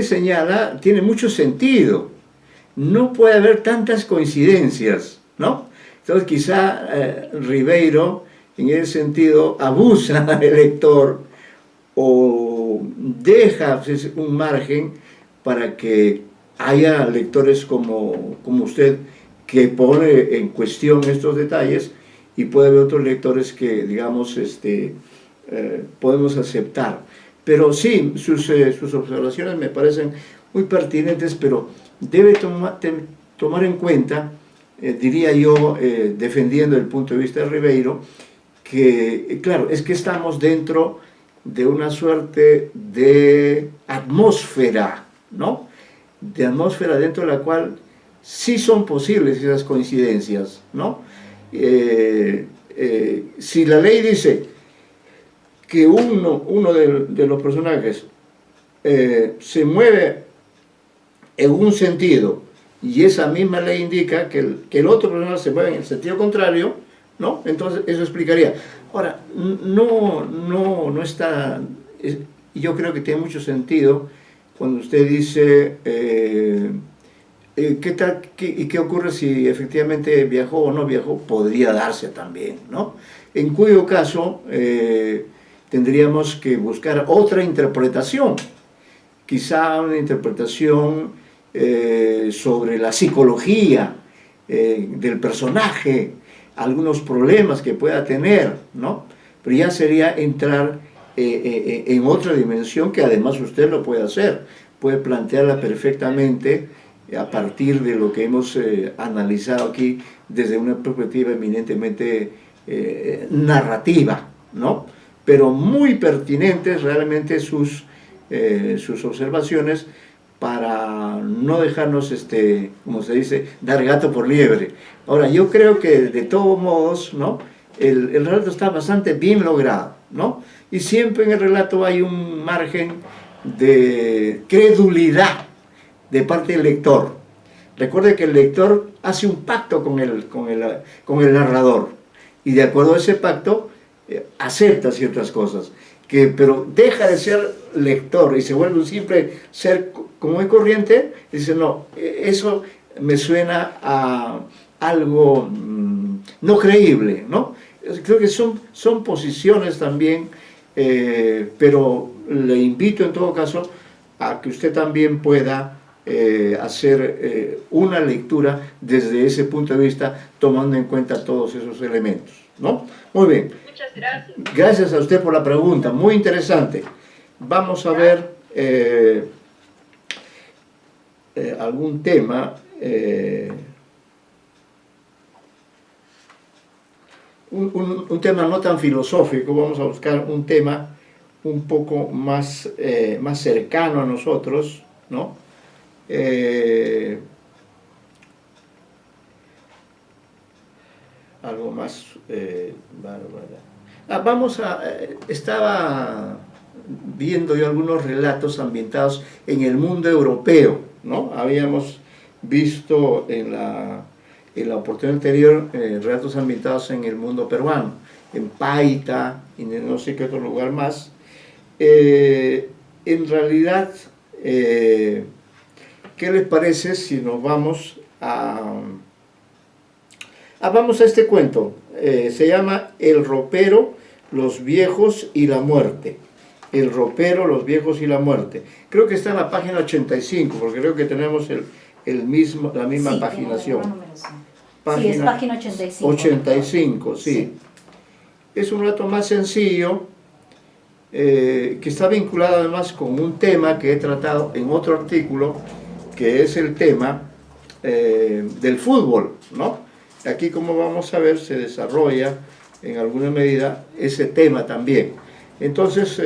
señala tiene mucho sentido. No puede haber tantas coincidencias, ¿no? Entonces quizá Ribeiro, en ese sentido, abusa del lector o deja pues, un margen para que haya lectores como usted que pone en cuestión estos detalles y puede haber otros lectores que, digamos, podemos aceptar. Pero sí, sus observaciones me parecen muy pertinentes, pero debe tomar en cuenta, diría yo, defendiendo el punto de vista de Ribeiro, que, claro, es que estamos dentro de una suerte de atmósfera, ¿no? De atmósfera dentro de la cual sí son posibles esas coincidencias, ¿no? Si la ley dice que uno de los personajes se mueve en un sentido y esa misma ley indica que el otro personaje se mueve en el sentido contrario, ¿no? Entonces eso explicaría. Ahora, no está... yo creo que tiene mucho sentido cuando usted dice ¿qué ocurre si efectivamente viajó o no viajó? Podría darse también, ¿no? En cuyo caso tendríamos que buscar otra interpretación, quizá una interpretación sobre la psicología del personaje, algunos problemas que pueda tener, ¿no? Pero ya sería entrar en otra dimensión que además usted lo puede hacer, puede plantearla perfectamente a partir de lo que hemos analizado aquí desde una perspectiva eminentemente narrativa, ¿no? Pero muy pertinentes realmente sus observaciones para no dejarnos, como se dice, dar gato por liebre. Ahora, yo creo que de todos modos, ¿no? El relato está bastante bien logrado, ¿no? Y siempre en el relato hay un margen de credulidad de parte del lector. Recuerde que el lector hace un pacto con el narrador y de acuerdo a ese pacto acepta ciertas cosas, pero deja de ser lector y se vuelve un simple ser común y corriente. Dice, no, eso me suena a algo no creíble, ¿no? Creo que son posiciones también, pero le invito en todo caso a que usted también pueda hacer una lectura desde ese punto de vista, tomando en cuenta todos esos elementos, ¿no? Muy bien. Muchas gracias. Gracias a usted por la pregunta, muy interesante. Vamos a ver algún tema. Un tema no tan filosófico, vamos a buscar un tema un poco más cercano a nosotros, ¿no? Algo más estaba viendo yo algunos relatos ambientados en el mundo europeo, ¿no? Habíamos visto en la oportunidad anterior relatos ambientados en el mundo peruano, en Paita y en no sé qué otro lugar más. En realidad, ¿qué les parece si nos vamos vamos a este cuento? Se llama El ropero, los viejos y la muerte. El ropero, los viejos y la muerte. Creo que está en la página 85, porque creo que tenemos la misma sí, paginación. Sí, es página 85. 85, sí. Es un relato más sencillo, que está vinculado además con un tema que he tratado en otro artículo, que es el tema del fútbol, ¿no? Aquí, como vamos a ver, se desarrolla en alguna medida ese tema también. Entonces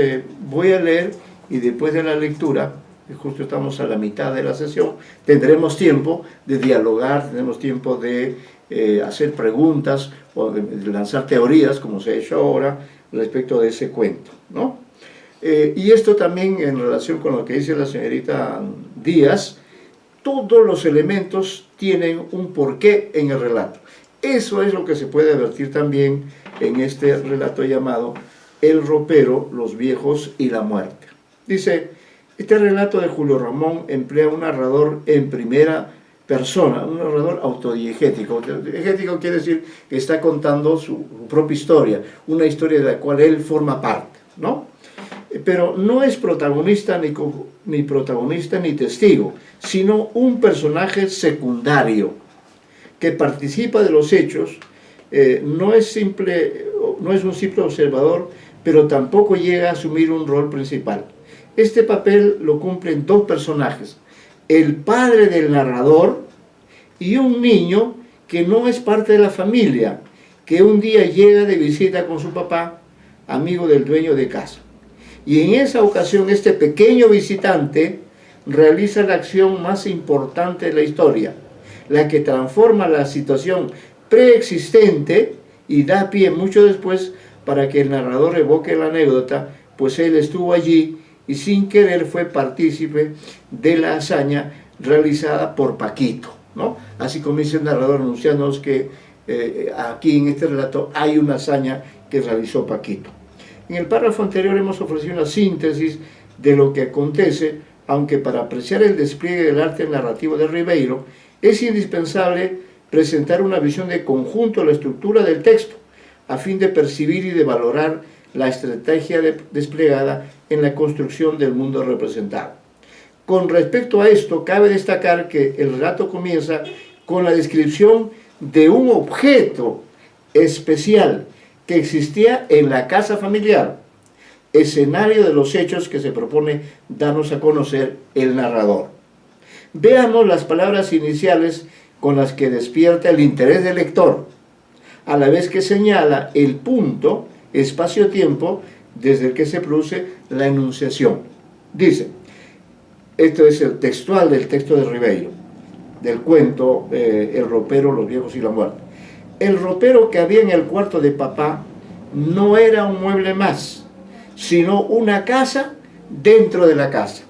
voy a leer y después de la lectura, justo estamos a la mitad de la sesión, tendremos tiempo de dialogar, tendremos tiempo de hacer preguntas o de lanzar teorías, como se ha hecho ahora, respecto de ese cuento, ¿no? Y esto también en relación con lo que dice la señorita Díaz, todos los elementos tienen un porqué en el relato. Eso es lo que se puede advertir también en este relato llamado El ropero, los viejos y la muerte. Dice, Este relato de Julio Ramón emplea un narrador en primera persona, un narrador autodiegético. Autodiegético quiere decir que está contando su propia historia, una historia de la cual él forma parte, ¿no? Pero no es protagonista ni testigo, sino un personaje secundario que participa de los hechos. No es un simple observador, pero tampoco llega a asumir un rol principal. Este papel lo cumplen dos personajes: el padre del narrador y un niño que no es parte de la familia, que un día llega de visita con su papá, amigo del dueño de casa. Y en esa ocasión este pequeño visitante realiza la acción más importante de la historia, la que transforma la situación preexistente y da pie mucho después para que el narrador evoque la anécdota, pues él estuvo allí y sin querer fue partícipe de la hazaña realizada por Paquito, ¿no? Así comienza el narrador anunciándonos que aquí en este relato hay una hazaña que realizó Paquito. En el párrafo anterior hemos ofrecido una síntesis de lo que acontece, aunque para apreciar el despliegue del arte narrativo de Ribeiro es indispensable presentar una visión de conjunto de la estructura del texto, a fin de percibir y de valorar la estrategia desplegada en la construcción del mundo representado. Con respecto a esto, cabe destacar que el relato comienza con la descripción de un objeto especial que existía en la casa familiar, escenario de los hechos que se propone darnos a conocer el narrador. Veamos las palabras iniciales con las que despierta el interés del lector, a la vez que señala el punto, espacio-tiempo, desde el que se produce la enunciación. Dice, esto es el textual del texto de Ribeiro, del cuento El ropero, los viejos y la muerte. El ropero que había en el cuarto de papá no era un mueble más, sino una casa dentro de la casa.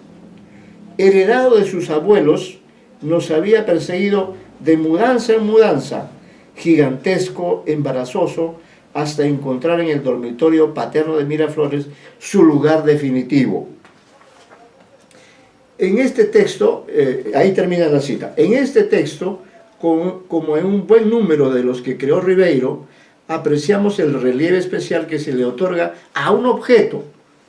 Heredado de sus abuelos, nos había perseguido de mudanza en mudanza, gigantesco, embarazoso, hasta encontrar en el dormitorio paterno de Miraflores su lugar definitivo. En este texto, ahí termina la cita, en este texto, como en un buen número de los que creó Ribeiro, apreciamos el relieve especial que se le otorga a un objeto,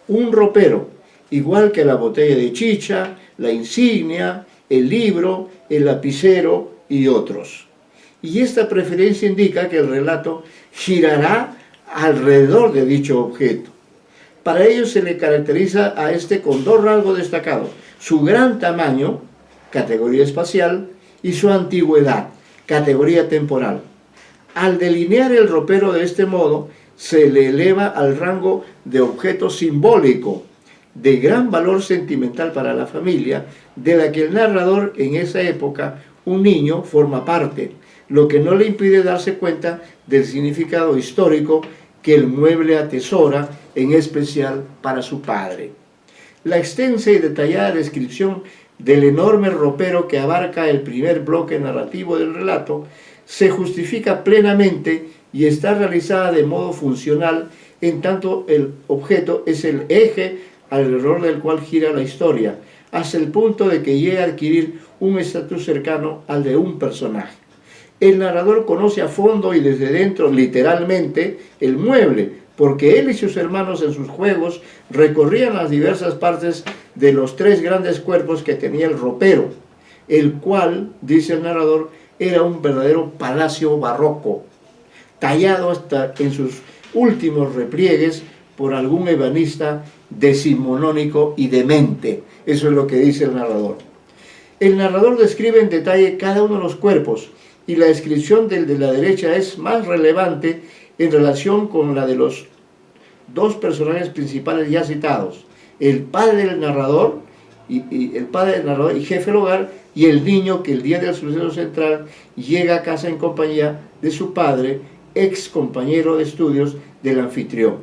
un ropero, igual que la botella de chicha, la insignia, el libro, el lapicero y otros. Y esta preferencia indica que el relato girará alrededor de dicho objeto. Para ello se le caracteriza a este con dos rasgos destacados: su gran tamaño, categoría espacial, y su antigüedad, categoría temporal. Al delinear el ropero de este modo, se le eleva al rango de objeto simbólico, de gran valor sentimental para la familia, de la que el narrador en esa época, un niño, forma parte, lo que no le impide darse cuenta del significado histórico que el mueble atesora, en especial para su padre. La extensa y detallada descripción del enorme ropero que abarca el primer bloque narrativo del relato se justifica plenamente y está realizada de modo funcional, en tanto el objeto es el eje alrededor del cual gira la historia, hasta el punto de que llega a adquirir un estatus cercano al de un personaje. El narrador conoce a fondo y desde dentro, literalmente, el mueble, porque él y sus hermanos en sus juegos recorrían las diversas partes de los tres grandes cuerpos que tenía el ropero, el cual, dice el narrador, era un verdadero palacio barroco, tallado hasta en sus últimos repliegues por algún ebanista decimonónico y demente. Eso es lo que dice el narrador. El narrador describe en detalle cada uno de los cuerpos, y la descripción del de la derecha es más relevante en relación con la de los dos personajes principales ya citados: el padre del narrador y jefe del hogar, y el niño que el día del suceso central llega a casa en compañía de su padre, ex compañero de estudios del anfitrión.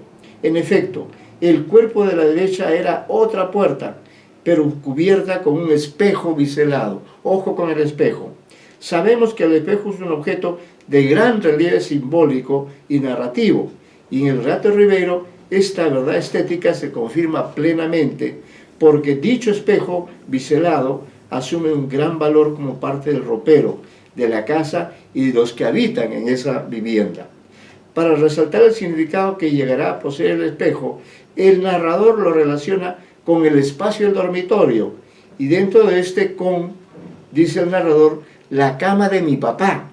En efecto, el cuerpo de la derecha era otra puerta, pero cubierta con un espejo biselado. Ojo con el espejo. Sabemos que el espejo es un objeto de gran relieve simbólico y narrativo, y en el relato de Ribeiro esta verdad estética se confirma plenamente porque dicho espejo biselado asume un gran valor como parte del ropero, de la casa y de los que habitan en esa vivienda. Para resaltar el significado que llegará a poseer el espejo, el narrador lo relaciona con el espacio del dormitorio, y dentro de este dice el narrador, la cama de mi papá,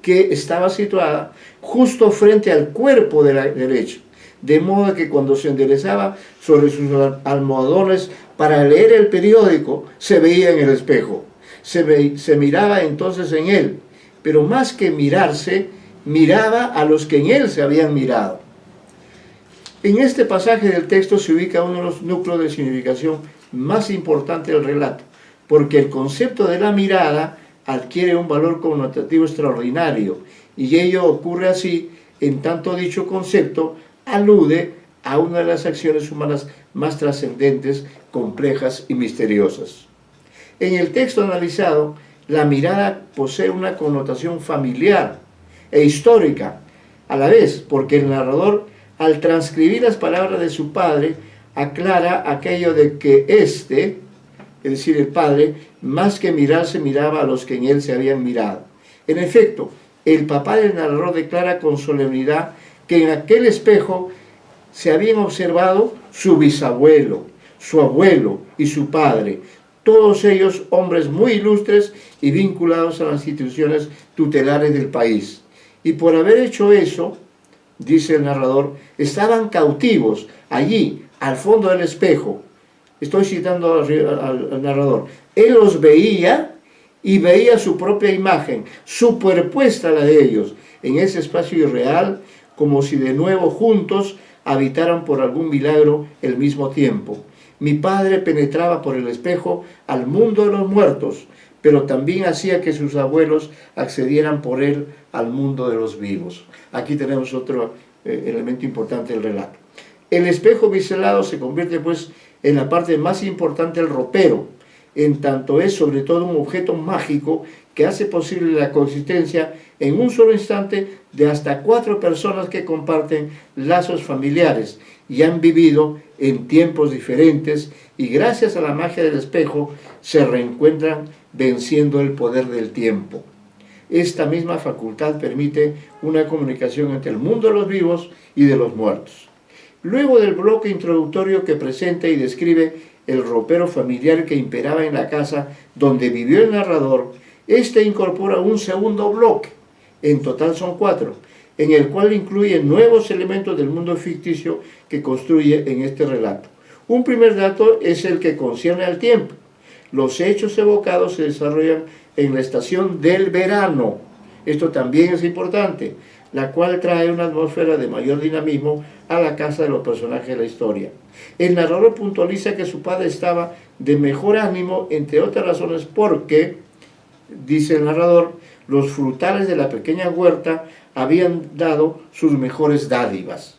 que estaba situada justo frente al cuerpo derecho, de modo que cuando se enderezaba sobre sus almohadones para leer el periódico, se veía en el espejo. Se miraba entonces en él, pero más que mirarse, miraba a los que en él se habían mirado. En este pasaje del texto se ubica uno de los núcleos de significación más importantes del relato, porque el concepto de la mirada adquiere un valor connotativo extraordinario, y ello ocurre así en tanto dicho concepto alude a una de las acciones humanas más trascendentes, complejas y misteriosas. En el texto analizado, la mirada posee una connotación familiar e histórica a la vez, porque el narrador, al transcribir las palabras de su padre, aclara aquello de que éste, es decir, el padre, más que mirarse, miraba a los que en él se habían mirado. En efecto, el papá del narrador declara con solemnidad que en aquel espejo se habían observado su bisabuelo, su abuelo y su padre, todos ellos hombres muy ilustres y vinculados a las instituciones tutelares del país. Y por haber hecho eso, dice el narrador, estaban cautivos allí, al fondo del espejo. Estoy citando al narrador. Él los veía y veía su propia imagen, superpuesta a la de ellos, en ese espacio irreal, como si de nuevo juntos habitaran por algún milagro el mismo tiempo. Mi padre penetraba por el espejo al mundo de los muertos, pero también hacía que sus abuelos accedieran por él al mundo de los vivos. Aquí tenemos otro elemento importante del relato. El espejo biselado se convierte pues en la parte más importante del ropero, en tanto es sobre todo un objeto mágico que hace posible la coexistencia en un solo instante de hasta 4 personas que comparten lazos familiares y han vivido en tiempos diferentes, y gracias a la magia del espejo se reencuentran venciendo el poder del tiempo. Esta misma facultad permite una comunicación entre el mundo de los vivos y de los muertos. Luego del bloque introductorio que presenta y describe el ropero familiar que imperaba en la casa donde vivió el narrador, este incorpora un segundo bloque, en total son 4, en el cual incluye nuevos elementos del mundo ficticio que construye en este relato. Un primer dato es el que concierne al tiempo. Los hechos evocados se desarrollan en la estación del verano. Esto también es importante, la cual trae una atmósfera de mayor dinamismo a la casa de los personajes de la historia. El narrador puntualiza que su padre estaba de mejor ánimo, entre otras razones porque, dice el narrador, los frutales de la pequeña huerta habían dado sus mejores dádivas.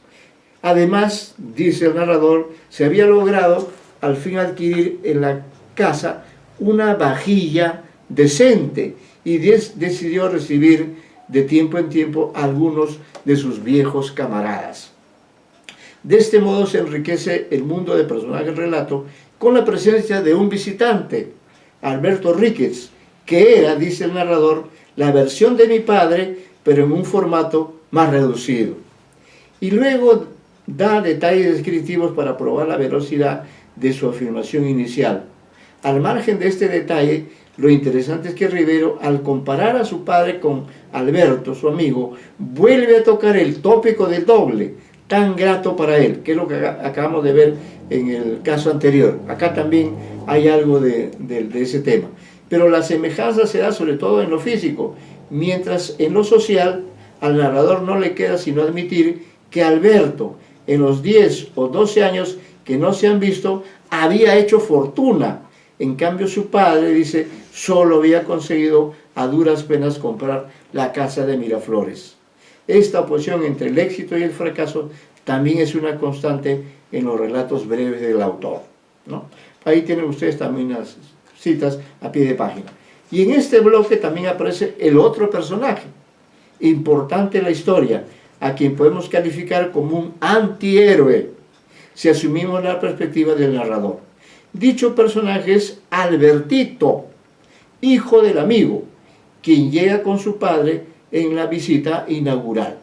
Además, dice el narrador, se había logrado al fin adquirir en la casa una vajilla decente y decidió recibir de tiempo en tiempo a algunos de sus viejos camaradas. De este modo se enriquece el mundo de personajes del relato con la presencia de un visitante, Alberto Ríquez, que era, dice el narrador, la versión de mi padre, pero en un formato más reducido. Y luego da detalles descriptivos para probar la veracidad de su afirmación inicial. Al margen de este detalle, lo interesante es que Rivero, al comparar a su padre con Alberto, su amigo, vuelve a tocar el tópico del doble, tan grato para él, que es lo que acabamos de ver en el caso anterior. Acá también hay algo de ese tema. Pero la semejanza se da sobre todo en lo físico, mientras en lo social al narrador no le queda sino admitir que Alberto, en los 10 o 12 años que no se han visto, había hecho fortuna. En cambio su padre, dice, solo había conseguido a duras penas comprar la casa de Miraflores. Esta oposición entre el éxito y el fracaso también es una constante en los relatos breves del autor, ¿no? Ahí tienen ustedes también unas citas a pie de página. Y en este bloque también aparece el otro personaje, importante en la historia, a quien podemos calificar como un antihéroe, si asumimos la perspectiva del narrador. Dicho personaje es Albertito, hijo del amigo, quien llega con su padre en la visita inaugural.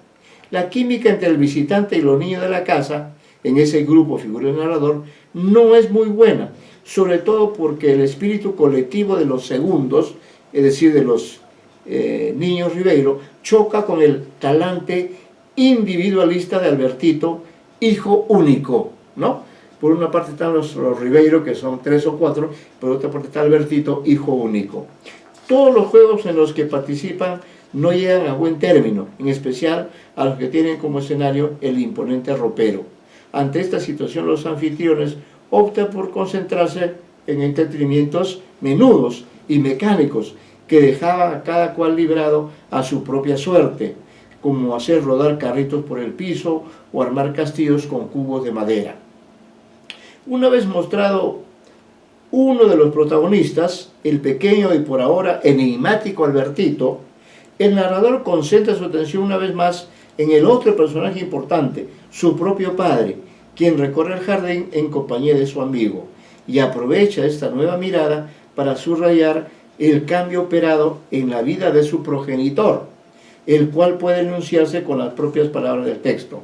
La química entre el visitante y los niños de la casa, en ese grupo figura el narrador, no es muy buena, sobre todo porque el espíritu colectivo de los segundos, es decir, de los niños Ribeiro, choca con el talante individualista de Albertito, hijo único, ¿no? Por una parte están los Ribeiro, que son 3 o 4, por otra parte está Albertito, hijo único. Todos los juegos en los que participan no llegan a buen término, en especial a los que tienen como escenario el imponente ropero. Ante esta situación, los anfitriones optan por concentrarse en entretenimientos menudos y mecánicos que dejaban a cada cual librado a su propia suerte, como hacer rodar carritos por el piso o armar castillos con cubos de madera. Una vez mostrado uno de los protagonistas, el pequeño y por ahora enigmático Albertito, el narrador concentra su atención una vez más en el otro personaje importante, su propio padre, quien recorre el jardín en compañía de su amigo, y aprovecha esta nueva mirada para subrayar el cambio operado en la vida de su progenitor, el cual puede enunciarse con las propias palabras del texto.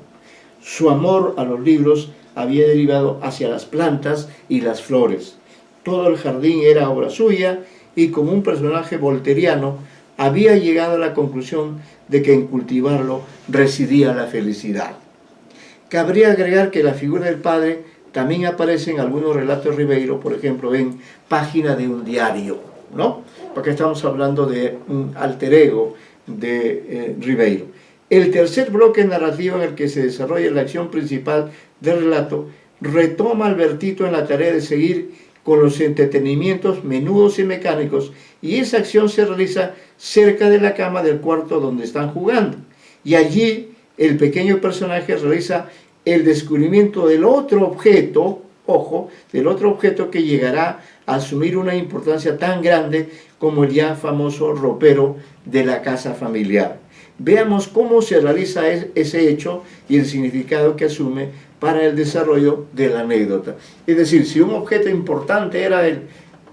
Su amor a los libros había derivado hacia las plantas y las flores. Todo el jardín era obra suya y, como un personaje volteriano, había llegado a la conclusión de que en cultivarlo residía la felicidad. Cabría agregar que la figura del padre también aparece en algunos relatos Ribeiro, por ejemplo, en Página de un diario, ¿no? Porque estamos hablando de un alter ego de Ribeiro. El tercer bloque narrativo en el que se desarrolla la acción principal del relato retoma a Albertito en la tarea de seguir con los entretenimientos menudos y mecánicos, y esa acción se realiza cerca de la cama del cuarto donde están jugando, y allí el pequeño personaje realiza el descubrimiento del otro objeto, ojo, del otro objeto que llegará a asumir una importancia tan grande como el ya famoso ropero de la casa familiar. Veamos cómo se realiza ese hecho y el significado que asume para el desarrollo de la anécdota. Es decir, si un objeto importante era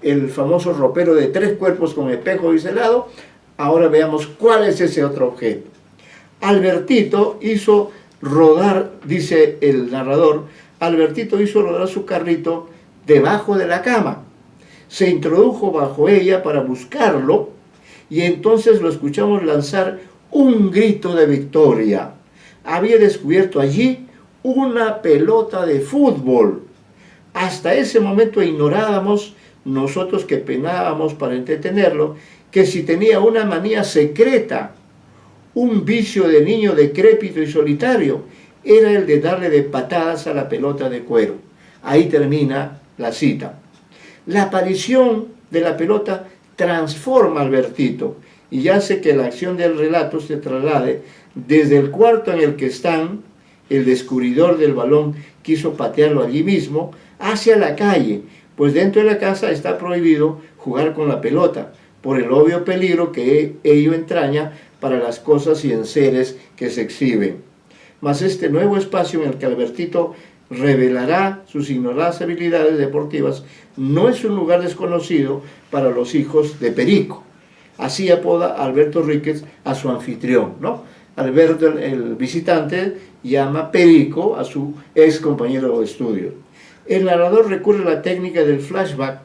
el famoso ropero de 3 cuerpos con espejo biselado, ahora veamos cuál es ese otro objeto. Albertito hizo rodar, dice el narrador, Albertito hizo rodar su carrito debajo de la cama. Se introdujo bajo ella para buscarlo y entonces lo escuchamos lanzar un grito de victoria. Había descubierto allí una pelota de fútbol. Hasta ese momento ignorábamos, nosotros que penábamos para entretenerlo, que si tenía una manía secreta, un vicio de niño decrépito y solitario, era el de darle de patadas a la pelota de cuero. Ahí termina la cita. La aparición de la pelota transforma a Albertito y hace que la acción del relato se traslade desde el cuarto en el que están, el descubridor del balón quiso patearlo allí mismo, hacia la calle, pues dentro de la casa está prohibido jugar con la pelota, por el obvio peligro que ello entraña para las cosas y enseres que se exhiben. Mas este nuevo espacio en el que Albertito revelará sus ignoradas habilidades deportivas no es un lugar desconocido para los hijos de Perico. Así apoda Alberto Ríquez a su anfitrión, ¿no? Alberto, el visitante, llama Perico a su ex compañero de estudio. El narrador recurre a la técnica del flashback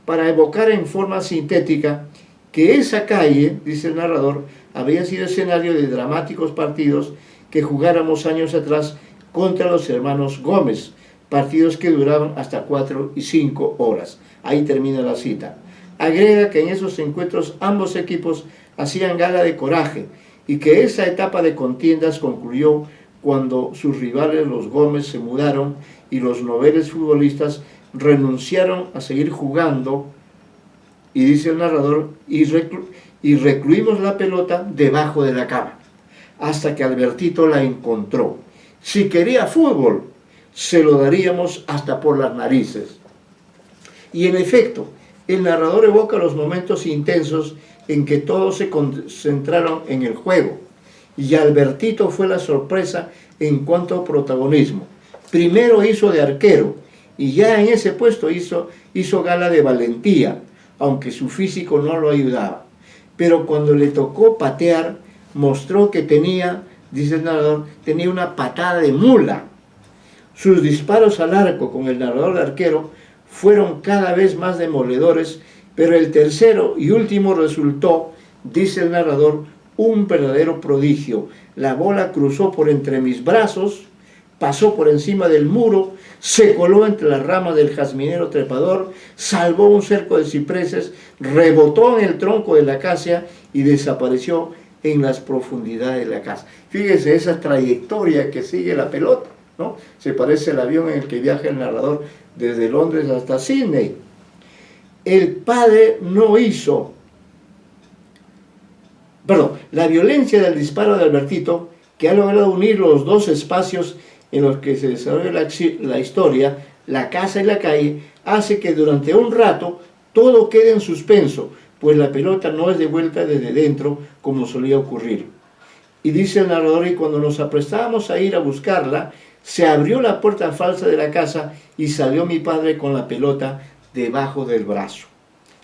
para evocar en forma sintética que esa calle, dice el narrador, había sido escenario de dramáticos partidos que jugáramos años atrás contra los hermanos Gómez, partidos que duraban hasta 4 y 5 horas. Ahí termina la cita. Agrega que en esos encuentros ambos equipos hacían gala de coraje y que esa etapa de contiendas concluyó cuando sus rivales los Gómez se mudaron y los noveles futbolistas renunciaron a seguir jugando, y dice el narrador, y recluimos la pelota debajo de la cama, hasta que Albertito la encontró. Si quería fútbol, se lo daríamos hasta por las narices. Y en efecto, el narrador evoca los momentos intensos en que todos se concentraron en el juego, y Albertito fue la sorpresa en cuanto a protagonismo. Primero hizo de arquero, y ya en ese puesto hizo gala de valentía, aunque su físico no lo ayudaba. Pero cuando le tocó patear, mostró que tenía, dice el narrador, tenía una patada de mula. Sus disparos al arco con el narrador de arquero fueron cada vez más demoledores, pero el tercero y último resultó, dice el narrador, un verdadero prodigio. La bola cruzó por entre mis brazos, pasó por encima del muro, se coló entre las ramas del jazminero trepador, salvó un cerco de cipreses, rebotó en el tronco de la acacia y desapareció en las profundidades de la casa. Fíjese esa trayectoria que sigue la pelota, ¿no? Se parece al avión en el que viaja el narrador desde Londres hasta Sydney. El padre no hizo... la violencia del disparo de Albertito, que ha logrado unir los dos espacios en los que se desarrolla la historia, la casa y la calle, hace que durante un rato todo quede en suspenso, pues la pelota no es devuelta desde dentro como solía ocurrir. Y dice el narrador, y cuando nos aprestábamos a ir a buscarla, se abrió la puerta falsa de la casa y salió mi padre con la pelota debajo del brazo.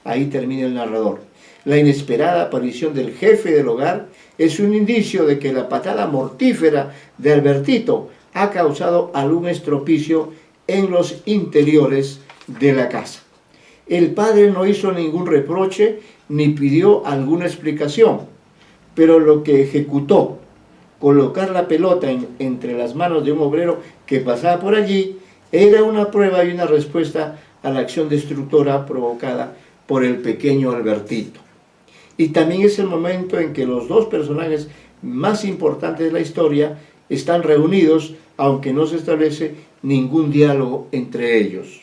Ahí termina el narrador. La inesperada aparición del jefe del hogar es un indicio de que la patada mortífera de Albertito ha causado algún estropicio en los interiores de la casa. El padre no hizo ningún reproche ni pidió alguna explicación, pero lo que ejecutó, colocar la pelota entre las manos de un obrero que pasaba por allí, era una prueba y una respuesta a la acción destructora provocada por el pequeño Albertito. Y también es el momento en que los dos personajes más importantes de la historia están reunidos, aunque no se establece ningún diálogo entre ellos.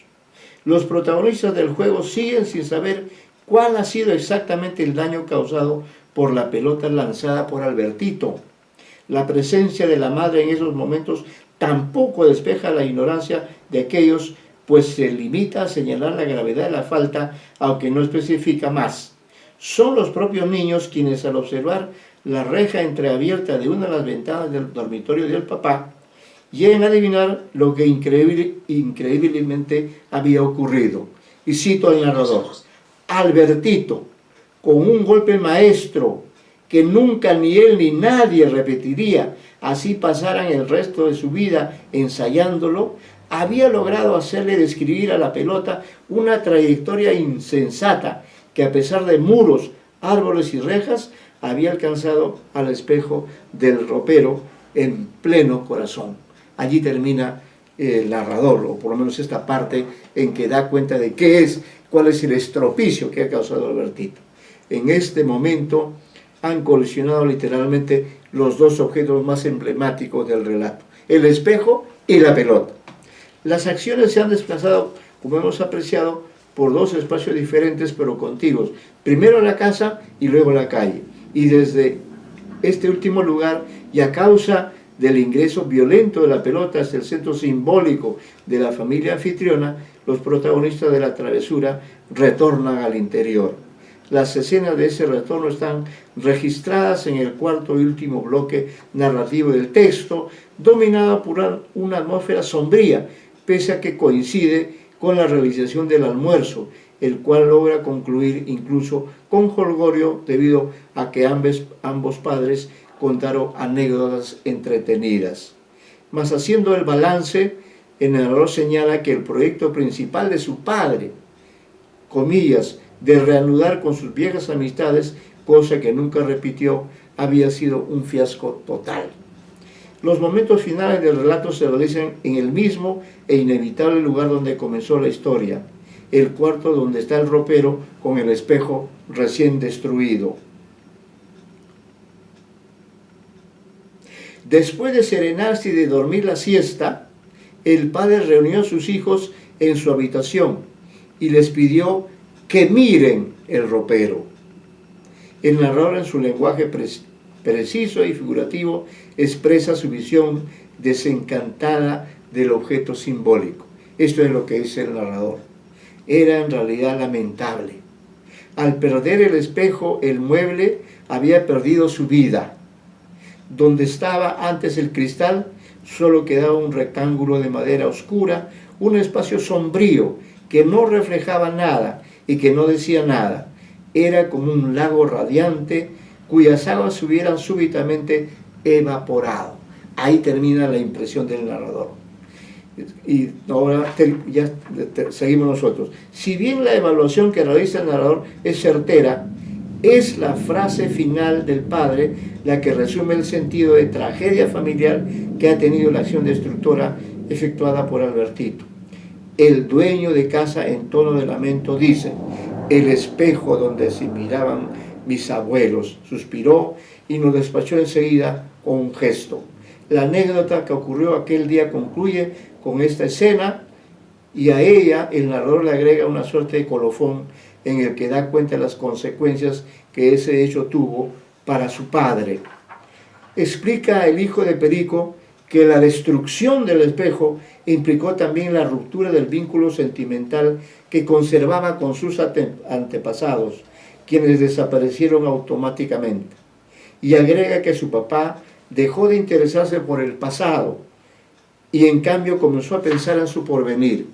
Los protagonistas del juego siguen sin saber cuál ha sido exactamente el daño causado por la pelota lanzada por Albertito. La presencia de la madre en esos momentos tampoco despeja la ignorancia de aquellos, pues se limita a señalar la gravedad de la falta, aunque no especifica más. Son los propios niños quienes, al observar la reja entreabierta de una de las ventanas del dormitorio del papá, llegan a adivinar lo que increíblemente había ocurrido. Y cito al narrador: Albertito, con un golpe maestro que nunca ni él ni nadie repetiría, así pasaran el resto de su vida ensayándolo, había logrado hacerle describir a la pelota una trayectoria insensata que, a pesar de muros, árboles y rejas, había alcanzado al espejo del ropero en pleno corazón. Allí termina el narrador, o por lo menos esta parte en que da cuenta de cuál es el estropicio que ha causado Albertito. En este momento han colisionado literalmente los dos objetos más emblemáticos del relato, el espejo y la pelota. Las acciones se han desplazado, como hemos apreciado, por dos espacios diferentes pero contiguos, primero la casa y luego la calle, y desde este último lugar, y a causa del ingreso violento de la pelota hasta el centro simbólico de la familia anfitriona, los protagonistas de la travesura retornan al interior. Las escenas de ese retorno están registradas en el cuarto y último bloque narrativo del texto, dominado por una atmósfera sombría, pese a que coincide con la realización del almuerzo, el cual logra concluir incluso con jolgorio debido a que ambos padres contaron anécdotas entretenidas. Mas haciendo el balance, el narrador señala que el proyecto principal de su padre, comillas, de reanudar con sus viejas amistades, cosa que nunca repitió, había sido un fiasco total. Los momentos finales del relato se realizan en el mismo e inevitable lugar donde comenzó la historia, el cuarto donde está el ropero con el espejo recién destruido. Después de serenarse y de dormir la siesta, el padre reunió a sus hijos en su habitación y les pidió que miren el ropero. El narrador, en su lenguaje preciso y figurativo, expresa su visión desencantada del objeto simbólico. Esto es lo que dice el narrador. Era en realidad lamentable. Al perder el espejo, el mueble había perdido su vida. Donde estaba antes el cristal, solo quedaba un rectángulo de madera oscura, un espacio sombrío que no reflejaba nada y que no decía nada. Era como un lago radiante cuyas aguas se hubieran súbitamente evaporado. Ahí termina la impresión del narrador. Y ahora seguimos nosotros. Si bien la evaluación que realiza el narrador es certera, es la frase final del padre la que resume el sentido de tragedia familiar que ha tenido la acción destructora efectuada por Albertito. El dueño de casa, en tono de lamento, dice: el espejo donde se miraban mis abuelos, suspiró y nos despachó enseguida con un gesto. La anécdota que ocurrió aquel día concluye con esta escena, y a ella el narrador le agrega una suerte de colofón en el que da cuenta de las consecuencias que ese hecho tuvo para su padre. Explica el hijo de Perico que la destrucción del espejo implicó también la ruptura del vínculo sentimental que conservaba con sus antepasados, quienes desaparecieron automáticamente. Y agrega que su papá dejó de interesarse por el pasado y en cambio comenzó a pensar en su porvenir,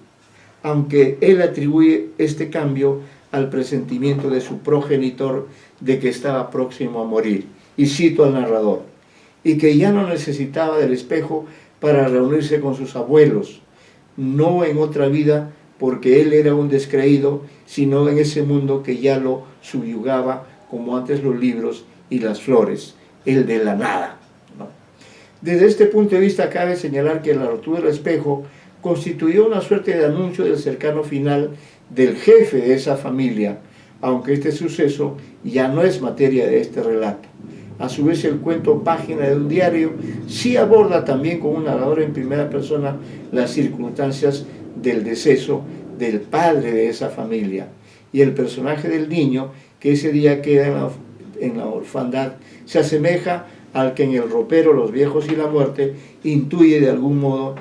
aunque él atribuye este cambio al presentimiento de su progenitor de que estaba próximo a morir. Y cito al narrador: y que ya no necesitaba del espejo para reunirse con sus abuelos, no en otra vida porque él era un descreído, sino en ese mundo que ya lo subyugaba, como antes los libros y las flores, el de la nada, ¿no? Desde este punto de vista cabe señalar que la rotura del espejo constituyó una suerte de anuncio del cercano final del jefe de esa familia, aunque este suceso ya no es materia de este relato. A su vez, el cuento Página de un diario sí aborda también con un narrador en primera persona las circunstancias del deceso del padre de esa familia, y el personaje del niño que ese día queda en la orfandad se asemeja al que en El ropero, los viejos y la muerte intuye de algún modo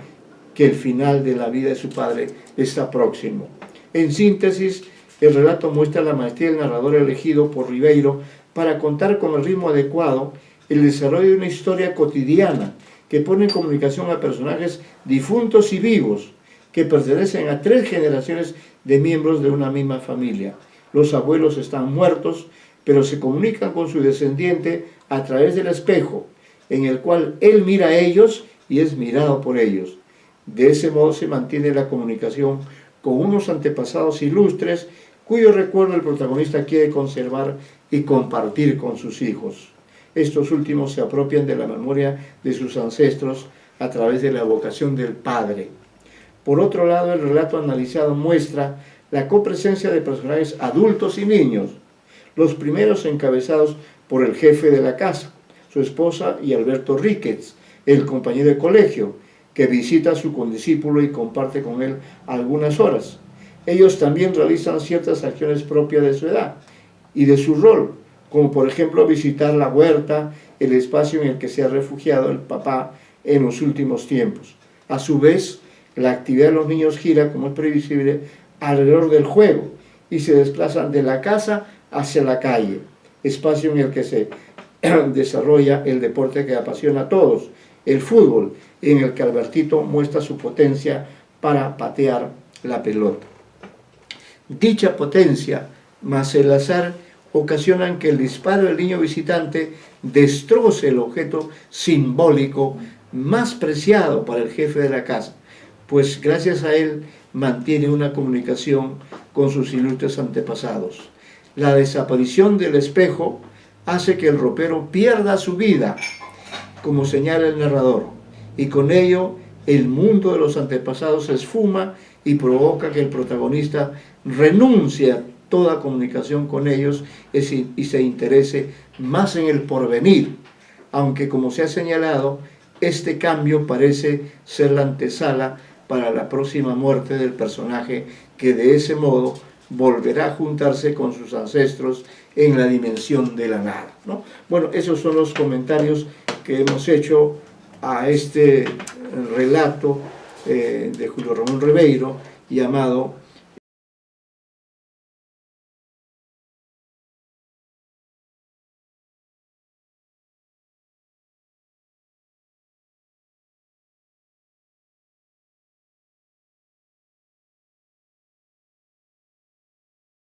que el final de la vida de su padre está próximo. En síntesis, el relato muestra la maestría del narrador elegido por Ribeiro para contar con el ritmo adecuado el desarrollo de una historia cotidiana que pone en comunicación a personajes difuntos y vivos que pertenecen a 3 generaciones de miembros de una misma familia. Los abuelos están muertos, pero se comunican con su descendiente a través del espejo, en el cual él mira a ellos y es mirado por ellos. De ese modo se mantiene la comunicación con unos antepasados ilustres cuyo recuerdo el protagonista quiere conservar y compartir con sus hijos. Estos últimos se apropian de la memoria de sus ancestros a través de la evocación del padre. Por otro lado, el relato analizado muestra la copresencia de personajes adultos y niños, los primeros encabezados por el jefe de la casa, su esposa y Alberto Ríquez, el compañero de colegio, que visita a su condiscípulo y comparte con él algunas horas. Ellos también realizan ciertas acciones propias de su edad y de su rol, como por ejemplo visitar la huerta, el espacio en el que se ha refugiado el papá en los últimos tiempos. A su vez, la actividad de los niños gira, como es previsible, alrededor del juego y se desplazan de la casa hacia la calle, espacio en el que se desarrolla el deporte que apasiona a todos, el fútbol, en el que Albertito muestra su potencia para patear la pelota. Dicha potencia más el azar ocasionan que el disparo del niño visitante destroce el objeto simbólico más preciado para el jefe de la casa, pues gracias a él mantiene una comunicación con sus ilustres antepasados. La desaparición del espejo hace que el ropero pierda su vida, como señala el narrador, y con ello el mundo de los antepasados se esfuma y provoca que el protagonista renuncie a toda comunicación con ellos y se interese más en el porvenir, aunque, como se ha señalado, este cambio parece ser la antesala para la próxima muerte del personaje, que de ese modo volverá a juntarse con sus ancestros en la dimensión de la nada, ¿no? Bueno, esos son los comentarios que hemos hecho a este relato de Julio Ramón Ribeiro llamado